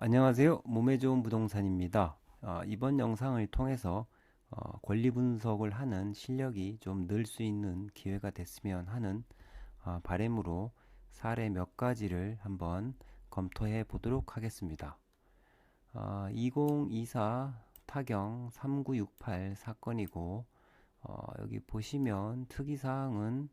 안녕하세요. 몸에 좋은 부동산입니다. 이번 영상을 통해서 권리 분석을 하는 실력이 좀 늘 수 있는 기회가 됐으면 하는 바람으로 사례 몇 가지를 한번 검토해 보도록 하겠습니다. 2024 타경 3968 사건이고, 여기 보시면 특이사항은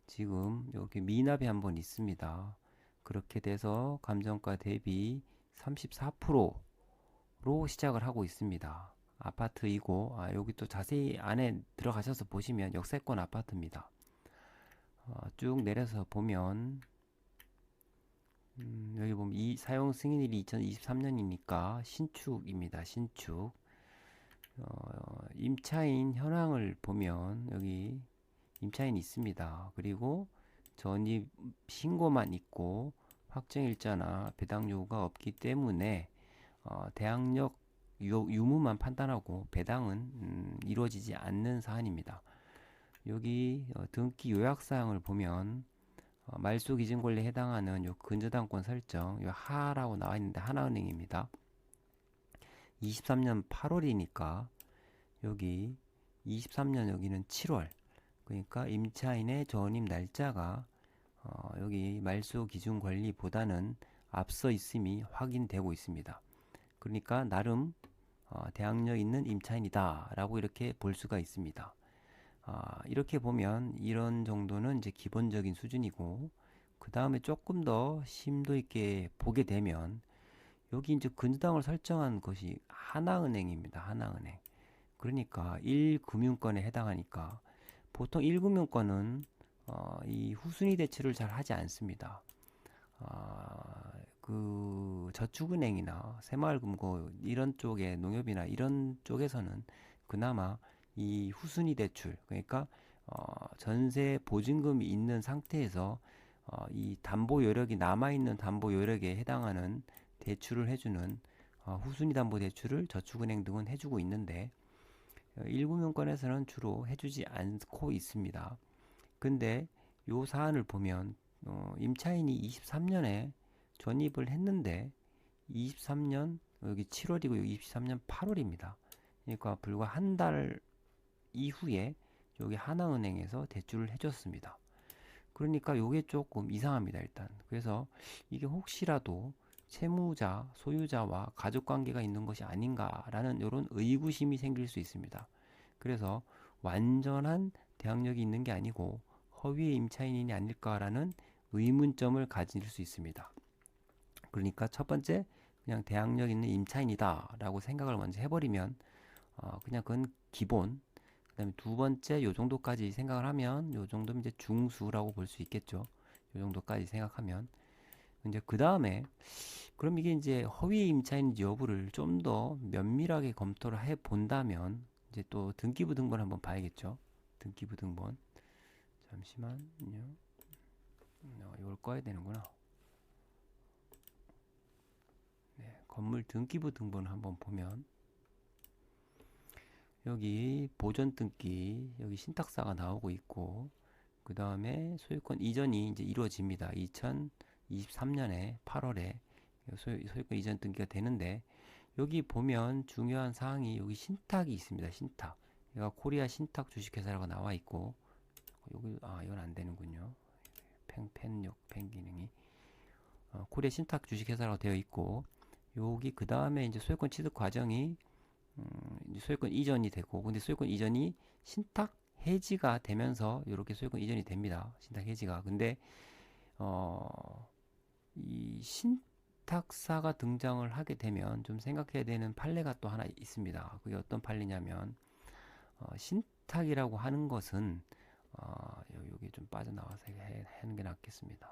지금 여기 미납이 한번 있습니다. 그렇게 돼서 감정가 대비 34%로 시작을 하고 있습니다. 아파트이고, 여기 또 자세히 안에 들어가셔서 보시면 역세권 아파트입니다. 쭉 내려서 보면 여기 보면 이 사용 승인일이 2023년이니까 신축입니다. 신축. 임차인 현황을 보면 여기 임차인이 있습니다. 그리고 전입 신고만 있고 확정일자나 배당 요구가 없기 때문에 대항력 유무만 판단하고 배당은 이루어지지 않는 사안입니다. 여기 등기 요약사항을 보면 말소 기준 권리에 해당하는 요 근저당권 설정 요 하라고 나와 있는데 하나은행입니다. 23년 8월이니까 여기 23년 여기는 7월, 그러니까 임차인의 전입 날짜가 여기 말소 기준 권리보다는 앞서 있음이 확인되고 있습니다. 그러니까 나름 대항력 있는 임차인이다 라고 이렇게 볼 수가 있습니다. 이렇게 보면 이런 정도는 이제 기본적인 수준이고, 그 다음에 조금 더 심도 있게 보게 되면 여기 이제 근저당을 설정한 것이 하나은행입니다. 하나은행. 그러니까 1금융권에 해당하니까 보통 1금융권은 이 후순위 대출을 잘 하지 않습니다. 그 저축은행이나 새마을금고 이런 쪽의 농협이나 이런 쪽에서는 그나마 이 후순위 대출, 그러니까 전세 보증금이 있는 상태에서 이 담보 여력이 남아 있는 담보 여력에 해당하는 대출을 해주는 후순위 담보 대출을 저축은행 등은 해주고 있는데, 1금융권에서는 주로 해주지 않고 있습니다. 근데 요 사안을 보면 임차인이 23년에 전입을 했는데 23년 여기 7월이고 여기 23년 8월입니다. 그러니까 불과 한 달 이후에 여기 하나은행에서 대출을 해줬습니다. 그러니까 요게 조금 이상합니다, 일단. 그래서 이게 혹시라도 채무자, 소유자와 가족 관계가 있는 것이 아닌가라는 이런 의구심이 생길 수 있습니다. 그래서 완전한 대항력이 있는 게 아니고 허위의 임차인이 아닐까라는 의문점을 가질 수 있습니다. 그러니까 첫 번째, 그냥 대항력 있는 임차인이다라고 생각을 먼저 해버리면 그냥 그건 기본. 그다음에 두 번째, 요 정도까지 생각을 하면 요 정도면 이제 중수라고 볼 수 있겠죠. 요 정도까지 생각하면 이제 그 다음에 그럼 이게 이제 허위 임차인인지 여부를 좀 더 면밀하게 검토를 해 본다면 이제 또 등기부 등본 한번 봐야겠죠. 등기부 등본. 잠시만요. 이걸 꺼야 되는구나. 네, 건물 등기부 등본을 한번 보면 여기 보존 등기, 여기 신탁사가 나오고 있고, 그 다음에 소유권 이전이 이제 이루어집니다. 2023년에 8월에 소유권 이전 등기가 되는데, 여기 보면 중요한 사항이 여기 신탁이 있습니다. 신탁. 얘가 코리아 신탁 주식회사라고 나와 있고, 여기 이건 안 되는군요. 펜 기능이 코리아 신탁 주식회사라고 되어 있고, 여기 그 다음에 이제 소유권 취득 과정이 이제 소유권 이전이 되고, 근데 소유권 이전이 신탁 해지가 되면서 이렇게 소유권 이전이 됩니다. 신탁 해지가. 근데 이 신탁사가 등장을 하게 되면 좀 생각해야 되는 판례가 또 하나 있습니다. 그게 어떤 판례냐면 신탁이라고 하는 것은 여기 좀 빠져나와서 하는 게 낫겠습니다.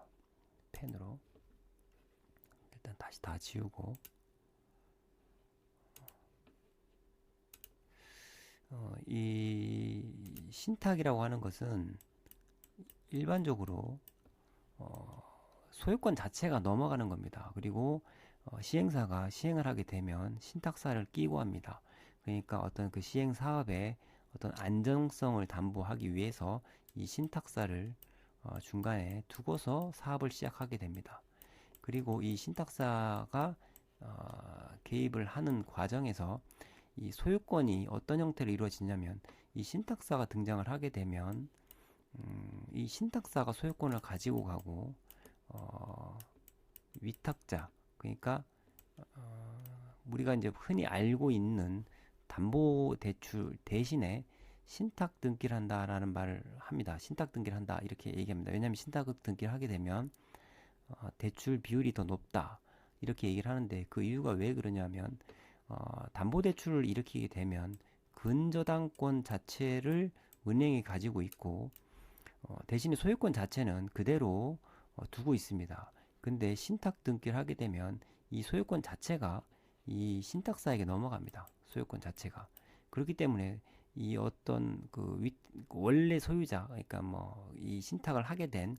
펜으로 일단 다시 다 지우고 이 신탁이라고 하는 것은 일반적으로 소유권 자체가 넘어가는 겁니다. 그리고 시행사가 시행을 하게 되면 신탁사를 끼고 합니다. 그러니까 어떤 그 시행 사업의 어떤 안정성을 담보하기 위해서 이 신탁사를 중간에 두고서 사업을 시작하게 됩니다. 그리고 이 신탁사가 개입을 하는 과정에서 이 소유권이 어떤 형태로 이루어지냐면 이 신탁사가 등장을 하게 되면 이 신탁사가 소유권을 가지고 가고 위탁자 그러니까 우리가 이제 흔히 알고 있는 담보대출 대신에 신탁 등기를 한다라는 말을 합니다. 신탁 등기를 한다 이렇게 얘기합니다. 왜냐하면 신탁 등기를 하게 되면 대출 비율이 더 높다 이렇게 얘기를 하는데 그 이유가 왜 그러냐면 담보대출을 일으키게 되면 근저당권 자체를 은행이 가지고 있고 대신에 소유권 자체는 그대로 두고 있습니다. 근데 신탁 등기를 하게 되면 이 소유권 자체가 이 신탁사에게 넘어갑니다. 소유권 자체가. 그렇기 때문에 이 어떤 원래 소유자, 그러니까 뭐 이 신탁을 하게 된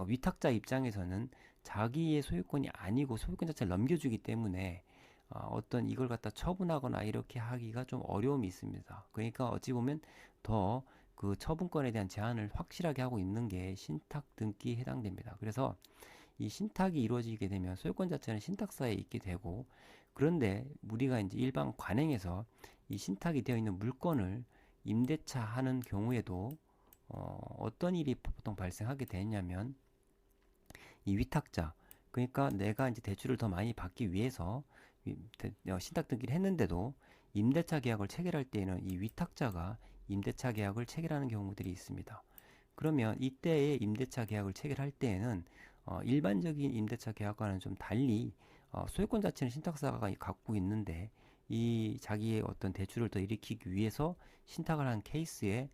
위탁자 입장에서는 자기의 소유권이 아니고 소유권 자체를 넘겨주기 때문에 어떤 이걸 갖다 처분하거나 이렇게 하기가 좀 어려움이 있습니다. 그러니까 어찌 보면 더 그 처분권에 대한 제한을 확실하게 하고 있는 게 신탁 등기에 해당됩니다. 그래서 이 신탁이 이루어지게 되면 소유권 자체는 신탁사에 있게 되고 그런데 우리가 이제 일반 관행에서 이 신탁이 되어 있는 물건을 임대차 하는 경우에도 어떤 일이 보통 발생하게 되냐면 이 위탁자 그러니까 내가 이제 대출을 더 많이 받기 위해서 신탁 등기를 했는데도 임대차 계약을 체결할 때에는 이 위탁자가 임대차 계약을 체결하는 경우들이 있습니다. 그러면 이때의 임대차 계약을 체결할 때에는 일반적인 임대차 계약과는 좀 달리 소유권 자체는 신탁사가 갖고 있는데 이 자기의 어떤 대출을 더 일으키기 위해서 신탁을 한 케이스에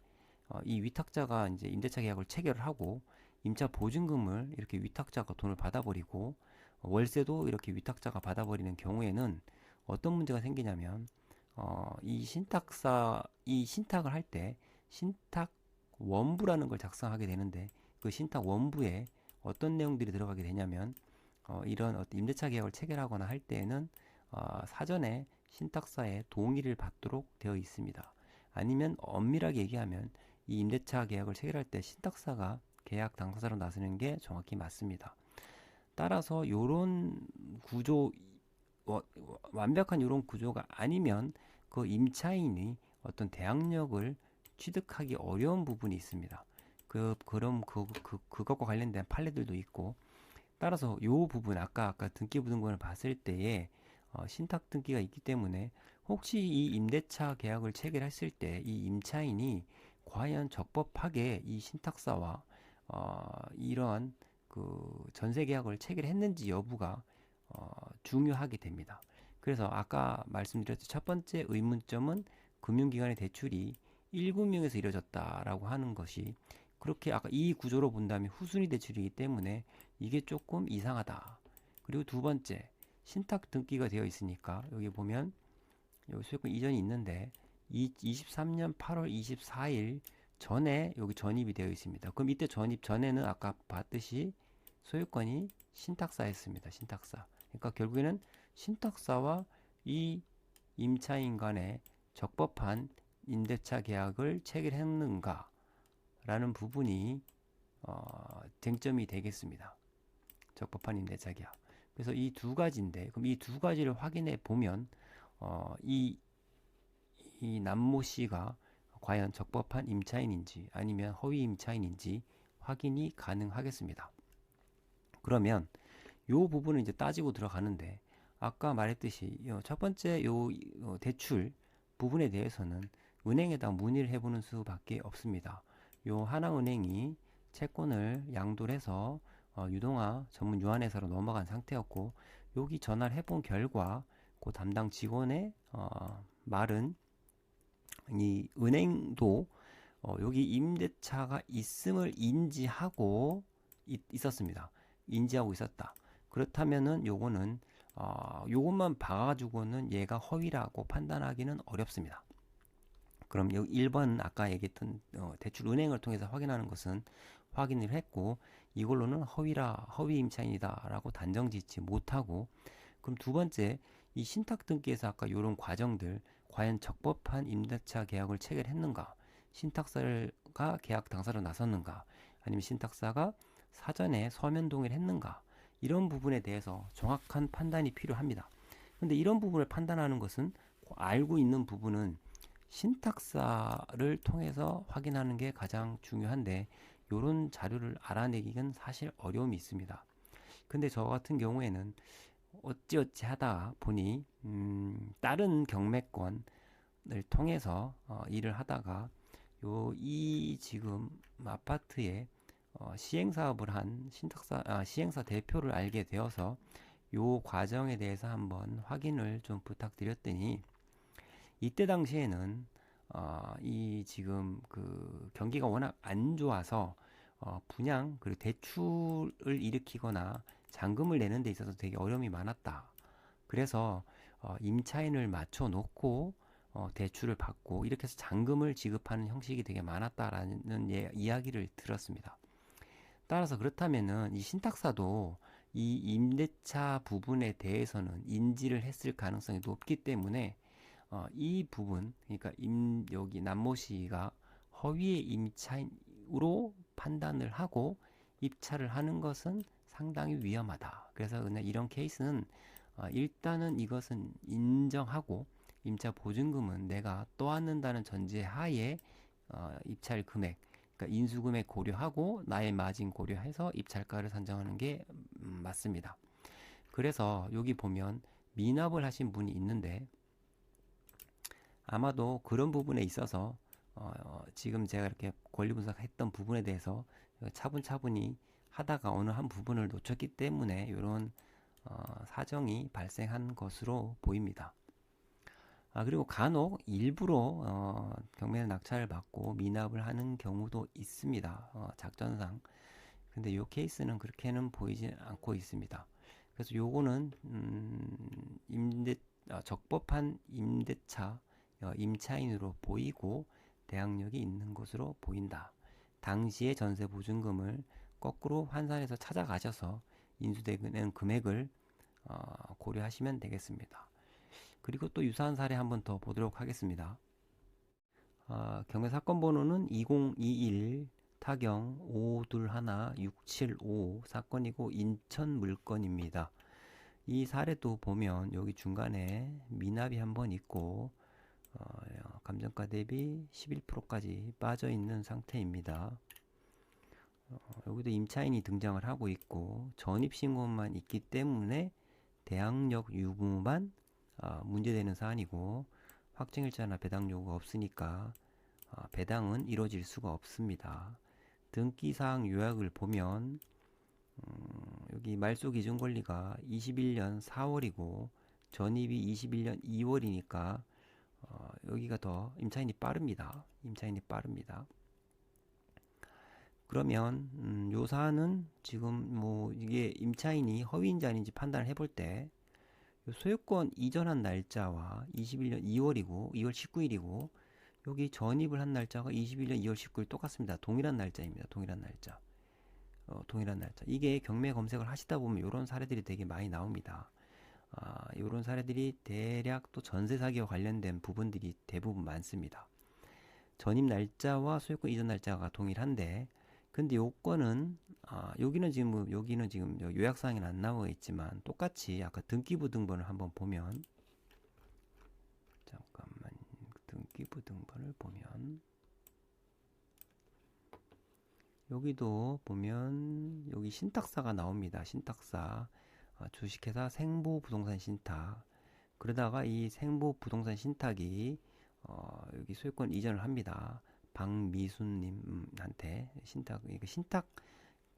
이 위탁자가 이제 임대차 계약을 체결을 하고 임차 보증금을 이렇게 위탁자가 돈을 받아버리고 월세도 이렇게 위탁자가 받아버리는 경우에는 어떤 문제가 생기냐면 이 신탁을 할 때 신탁 원부라는 걸 작성하게 되는데 그 신탁 원부에 어떤 내용들이 들어가게 되냐면 이런 어떤 임대차 계약을 체결하거나 할 때에는 사전에 신탁사의 동의를 받도록 되어 있습니다. 아니면 엄밀하게 얘기하면 이 임대차 계약을 체결할 때 신탁사가 계약 당사자로 나서는 게 정확히 맞습니다. 따라서 요런 구조 완벽한 이런 구조가 아니면 그 임차인이 어떤 대항력을 취득하기 어려운 부분이 있습니다. 그것과 관련된 판례들도 있고 따라서 요 부분 아까 등기부등본을 봤을 때에 신탁 등기가 있기 때문에 혹시 이 임대차 계약을 체결했을 때 이 임차인이 과연 적법하게 이 신탁사와 이러한 그 전세 계약을 체결했는지 여부가 중요하게 됩니다. 그래서 아까 말씀드렸듯이 첫 번째 의문점은 금융기관의 대출이 1금융에서 이루어졌다라고 하는 것이 그렇게 아까 이 구조로 본다면 후순위 대출이기 때문에 이게 조금 이상하다. 그리고 두 번째 신탁 등기가 되어 있으니까 여기 보면 여기 소유권 이전이 있는데 23년 8월 24일 전에 여기 전입이 되어 있습니다. 그럼 이때 전입 전에는 아까 봤듯이 소유권이 신탁사였습니다. 신탁사. 그러니까 결국에는 신탁사와 이 임차인 간의 적법한 임대차 계약을 체결했는가 라는 부분이 쟁점이 되겠습니다. 적법한 임대차 계약. 그래서 이 두 가지인데 그럼 이 두 가지를 확인해 보면 이 남모 씨가 과연 적법한 임차인인지 아니면 허위 임차인인지 확인이 가능하겠습니다. 그러면 요 부분을 이제 따지고 들어가는데 아까 말했듯이 첫 번째 요 대출 부분에 대해서는 은행에다 문의를 해보는 수밖에 없습니다. 요 하나은행이 채권을 양도를 해서 유동화 전문 유한회사로 넘어간 상태였고 여기 전화를 해본 결과 그 담당 직원의 말은 이 은행도 여기 임대차가 있음을 인지하고 있었습니다. 인지하고 있었다. 그렇다면은 요거는 요것만 봐가지고는 얘가 허위라고 판단하기는 어렵습니다. 그럼 여기 1번 아까 얘기했던 대출 은행을 통해서 확인하는 것은 확인을 했고 이걸로는 허위 임차인이다 라고 단정 짓지 못하고 그럼 두 번째 이 신탁 등기에서 아까 요런 과정들 과연 적법한 임대차 계약을 체결했는가 신탁사가 계약 당사로 나섰는가 아니면 신탁사가 사전에 서면 동의를 했는가 이런 부분에 대해서 정확한 판단이 필요합니다. 근데 이런 부분을 판단하는 것은 알고 있는 부분은 신탁사를 통해서 확인하는 게 가장 중요한데 이런 자료를 알아내기는 사실 어려움이 있습니다. 근데 저 같은 경우에는 어찌어찌 하다 보니 다른 경매권을 통해서 일을 하다가 이 지금 아파트에 시행 사업을 한 시행사 대표를 알게 되어서 요 과정에 대해서 한번 확인을 좀 부탁드렸더니 이때 당시에는 이 지금 그 경기가 워낙 안 좋아서 분양 그리고 대출을 일으키거나 잔금을 내는 데 있어서 되게 어려움이 많았다. 그래서 임차인을 맞춰 놓고 대출을 받고 이렇게 해서 잔금을 지급하는 형식이 되게 많았다라는 이야기를 들었습니다. 따라서 그렇다면은 이 신탁사도 이 임대차 부분에 대해서는 인지를 했을 가능성이 높기 때문에 이 부분 그러니까 여기 남모 씨가 허위의 임차인으로 판단을 하고 입찰을 하는 것은 상당히 위험하다. 그래서 그냥 이런 케이스는 일단은 이것은 인정하고 임차 보증금은 내가 떠안는다는 전제 하에 입찰 금액 그러니까 인수금액 고려하고 나의 마진 고려해서 입찰가를 산정하는 게 맞습니다. 그래서 여기 보면 미납을 하신 분이 있는데 아마도 그런 부분에 있어서 지금 제가 이렇게 권리 분석했던 부분에 대해서 차분차분히 하다가 어느 한 부분을 놓쳤기 때문에 이런 사정이 발생한 것으로 보입니다. 그리고 간혹 일부러 경매 낙찰을 받고 미납을 하는 경우도 있습니다. 작전상. 근데 이 케이스는 그렇게는 보이지 않고 있습니다. 그래서 요거는 적법한 임대차 임차인으로 보이고 대항력이 있는 것으로 보인다. 당시의 전세 보증금을 거꾸로 환산해서 찾아가셔서 인수되는 금액을 고려하시면 되겠습니다. 그리고 또 유사한 사례 한번 더 보도록 하겠습니다. 경매 사건 번호는 2021 타경 521675 사건이고 인천 물건입니다. 이 사례도 보면 여기 중간에 미납이 한번 있고 감정가 대비 11%까지 빠져 있는 상태입니다. 여기도 임차인이 등장을 하고 있고 전입신고만 있기 때문에 대항력 유무만 문제되는 사안이고 확정일자나 배당 요구가 없으니까 배당은 이루어질 수가 없습니다. 등기사항 요약을 보면 여기 말소 기준 권리가 21년 4월이고 전입이 21년 2월이니까 여기가 더 임차인이 빠릅니다. 임차인이 빠릅니다. 그러면 요 사안은 지금 뭐 이게 임차인이 허위인지 아닌지 판단을 해볼 때 소유권 이전한 날짜와 21년 2월이고 2월 19일이고 여기 전입을 한 날짜가 21년 2월 19일 똑같습니다. 동일한 날짜입니다. 동일한 날짜. 동일한 날짜. 이게 경매 검색을 하시다 보면 이런 사례들이 되게 많이 나옵니다. 이런 사례들이 대략 또 전세 사기와 관련된 부분들이 대부분 많습니다. 전입 날짜와 소유권 이전 날짜가 동일한데 근데 요건은 여기는 지금 요약사항에는 안 나와 있지만 똑같이 아까 등기부등본을 한번 보면 잠깐만 등기부등본을 보면 여기도 보면 여기 신탁사가 나옵니다. 신탁사 주식회사 생보부동산 신탁 그러다가 이 생보부동산 신탁이 여기 소유권 이전을 합니다. 박미순님한테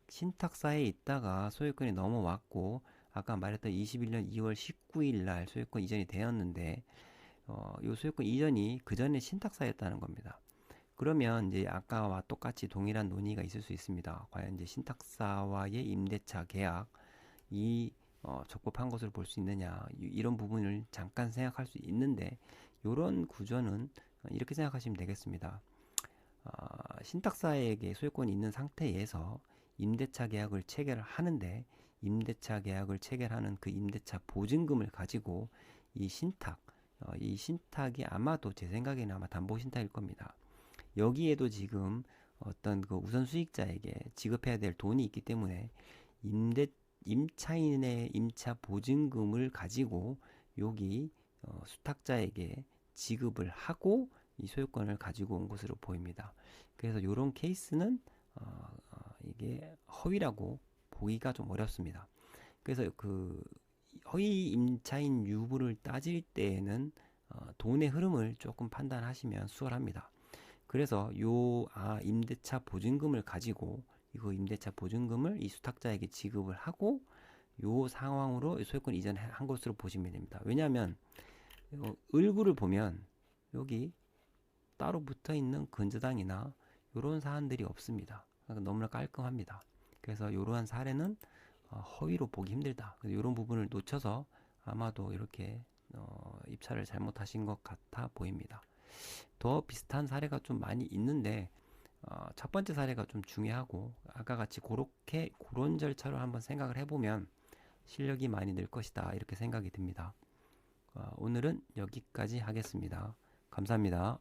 신탁사에 있다가 소유권이 넘어왔고 아까 말했던 21년 2월 19일 날 소유권 이전이 되었는데 이 소유권 이전이 그 전에 신탁사였다는 겁니다. 그러면 이제 아까와 똑같이 동일한 논의가 있을 수 있습니다. 과연 이제 신탁사와의 임대차 계약이 적법한 것으로 볼 수 있느냐 이런 부분을 잠깐 생각할 수 있는데 이런 구조는 이렇게 생각하시면 되겠습니다. 신탁사에게 소유권이 있는 상태에서 임대차 계약을 체결하는데 임대차 계약을 체결하는 그 임대차 보증금을 가지고 이 신탁이 아마도 제 생각에는 아마 담보 신탁일 겁니다. 여기에도 지금 어떤 그 우선 수익자에게 지급해야 될 돈이 있기 때문에 임차인의 임차 보증금을 가지고 여기 수탁자에게 지급을 하고 이 소유권을 가지고 온 것으로 보입니다. 그래서 이런 케이스는 이게 허위라고 보기가 좀 어렵습니다. 그래서 그 허위 임차인 유무를 따질 때에는 돈의 흐름을 조금 판단하시면 수월합니다. 그래서 임대차 보증금을 가지고 이거 임대차 보증금을 이 수탁자에게 지급을 하고 요 상황으로 소유권 이전한 것으로 보시면 됩니다. 왜냐하면 을구를 보면 여기 따로 붙어 있는 근저당이나 이런 사안들이 없습니다. 그러니까 너무나 깔끔합니다. 그래서 이러한 사례는 허위로 보기 힘들다. 이런 부분을 놓쳐서 아마도 이렇게 입찰을 잘못하신 것 같아 보입니다. 더 비슷한 사례가 좀 많이 있는데 첫 번째 사례가 좀 중요하고 아까 같이 그런 절차로 한번 생각을 해보면 실력이 많이 늘 것이다 이렇게 생각이 듭니다. 오늘은 여기까지 하겠습니다. 감사합니다.